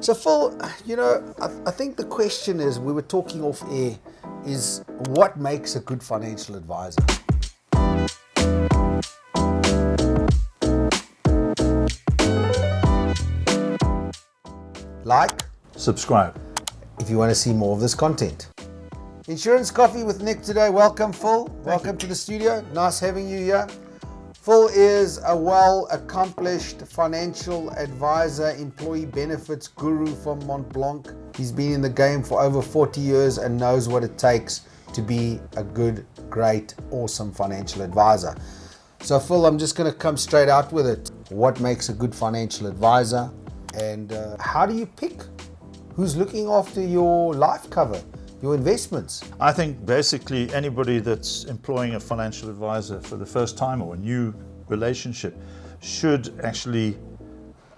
So Phil, I think the question is, we were talking off air, is what makes a good financial advisor? Like, subscribe if you want to see more of this content. Insurance Coffee with Nick today. Welcome, Phil. Welcome to the studio. Nice having you here. Phil is a well-accomplished financial advisor, employee benefits guru from Mont Blanc. He's been in the game for over 40 years and knows what it takes to be a good, great, awesome financial advisor. So Phil, I'm just going to come straight out with it. What makes a good financial advisor? And how do you pick who's looking after your life cover, your investments? I think basically anybody that's employing a financial advisor for the first time or a new relationship should actually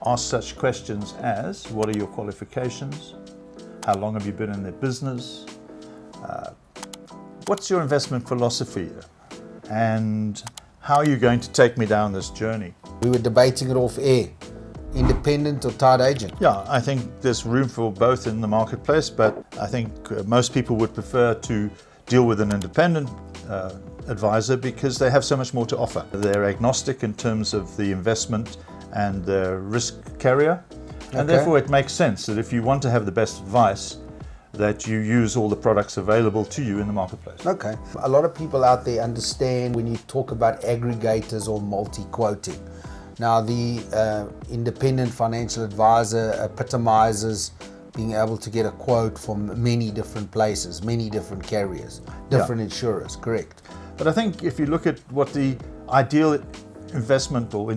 ask such questions as, what are your qualifications? How long have you been in their business? What's your investment philosophy? And how are you going to take me down this journey? We were debating it off air. Independent or tied agent? Yeah, I think there's room for both in the marketplace, but I think most people would prefer to deal with an independent advisor because they have so much more to offer. They're agnostic in terms of the investment and the risk carrier, and therefore it makes sense that if you want to have the best advice, that you use all the products available to you in the markeplatce. Okay. A lot of people out there understand when you talk about aggregators or multi-quoting. Now, the independent financial advisor epitomizes being able to get a quote from many different places, many different carriers, different insurers, correct? But I think if you look at what the ideal investment or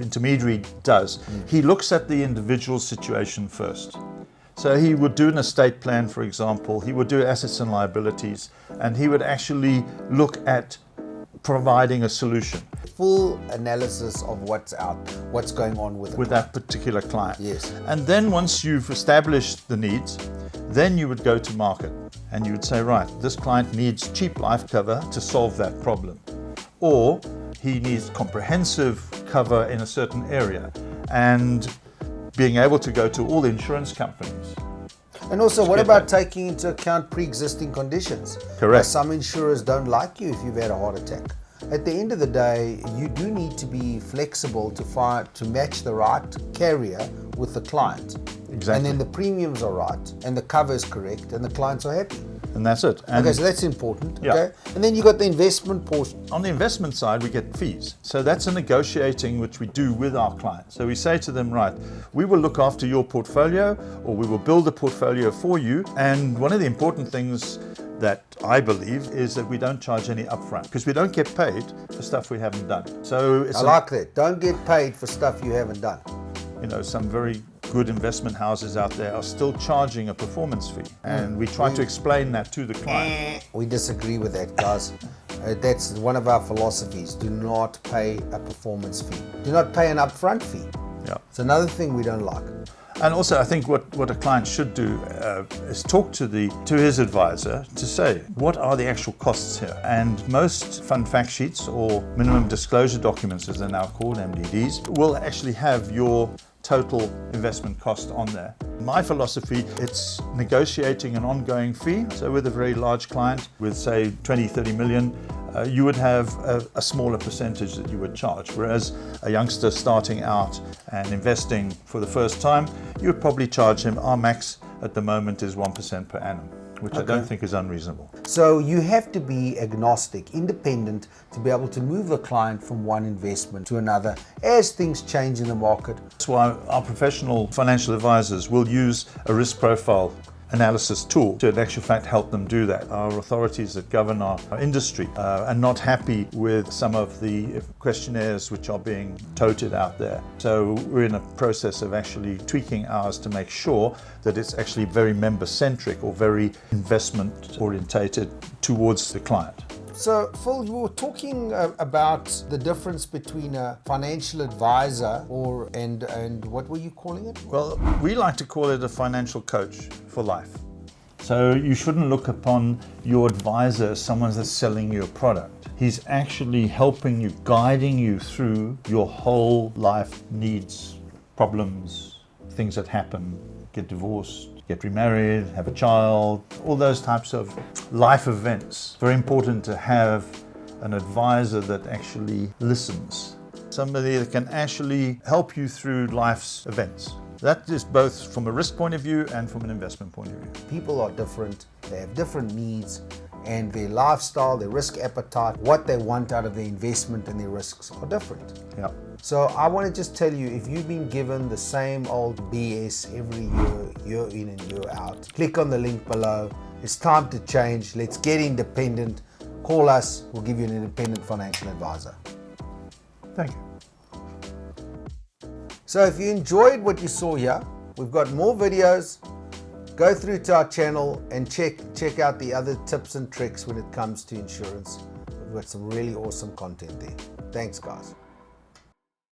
intermediary does, he looks at the individual situation first. So he would do an estate plan, for example, he would do assets and liabilities, and he would actually look at providing a solution. Full analysis of what's going on with that particular client. Yes. And then once you've established the needs, then you would go to market and you would say, right, this client needs cheap life cover to solve that problem. Or he needs comprehensive cover in a certain area, and being able to go to all the insurance companies. And also, what about taking into account pre-existing conditions? Correct. Some insurers don't like you if you've had a heart attack. At the end of the day, you do need to be flexible to match the right carrier with the client. Exactly. And then the premiums are right, and the cover is correct, and the clients are happy. And that's it. And okay, so that's important. Yeah. Okay. And then you got the investment portion. On the investment side, we get fees. So that's a negotiating which we do with our clients. So we say to them, right, we will look after your portfolio, or we will build a portfolio for you. And one of the important things that I believe is that we don't charge any upfront, because we don't get paid for stuff we haven't done. So I like that. Don't get paid for stuff you haven't done. You know, some very good investment houses out there are still charging a performance fee, and we try to explain that to the client. We disagree with that, guys. That's one of our philosophies. Do not pay a performance fee. Do not pay an upfront fee. Yeah. It's another thing we don't like. And also, I think what a client should do is talk to his advisor to say, what are the actual costs here? And most fund fact sheets, or minimum disclosure documents as they're now called, MDDs, will actually have your total investment cost on there. My philosophy, it's negotiating an ongoing fee. So with a very large client with say 20, 30 million, you would have a smaller percentage that you would charge. Whereas a youngster starting out and investing for the first time, you would probably charge him, our max at the moment is 1% per annum, which I don't think is unreasonable. So you have to be agnostic, independent, to be able to move a client from one investment to another as things change in the market. That's why our professional financial advisors will use a risk profile analysis tool to in actual fact help them do that. Our authorities that govern our industry are not happy with some of the questionnaires which are being toted out there. So we're in a process of actually tweaking ours to make sure that it's actually very member-centric or very investment-orientated towards the client. So, Phil, you were talking about the difference between a financial advisor and what were you calling it? Well, we like to call it a financial coach for life. So you shouldn't look upon your advisor as someone that's selling you a product. He's actually helping you, guiding you through your whole life needs, problems, things that happen, get divorced, get remarried, have a child, all those types of life events. Very important to have an advisor that actually listens. Somebody that can actually help you through life's events. That is both from a risk point of view and from an investment point of view. People are different, they have different needs, and their lifestyle, their risk appetite, what they want out of their investment and their risks are different. Yeah. So I want to just tell you, if you've been given the same old BS every year in and year out, click on the link below. It's time to change. Let's get independent. Call us, we'll give you an independent financial advisor. Thank you. So if you enjoyed what you saw here, we've got more videos. Go through to our channel and check out the other tips and tricks when it comes to insurance. We've got some really awesome content there. Thanks, guys.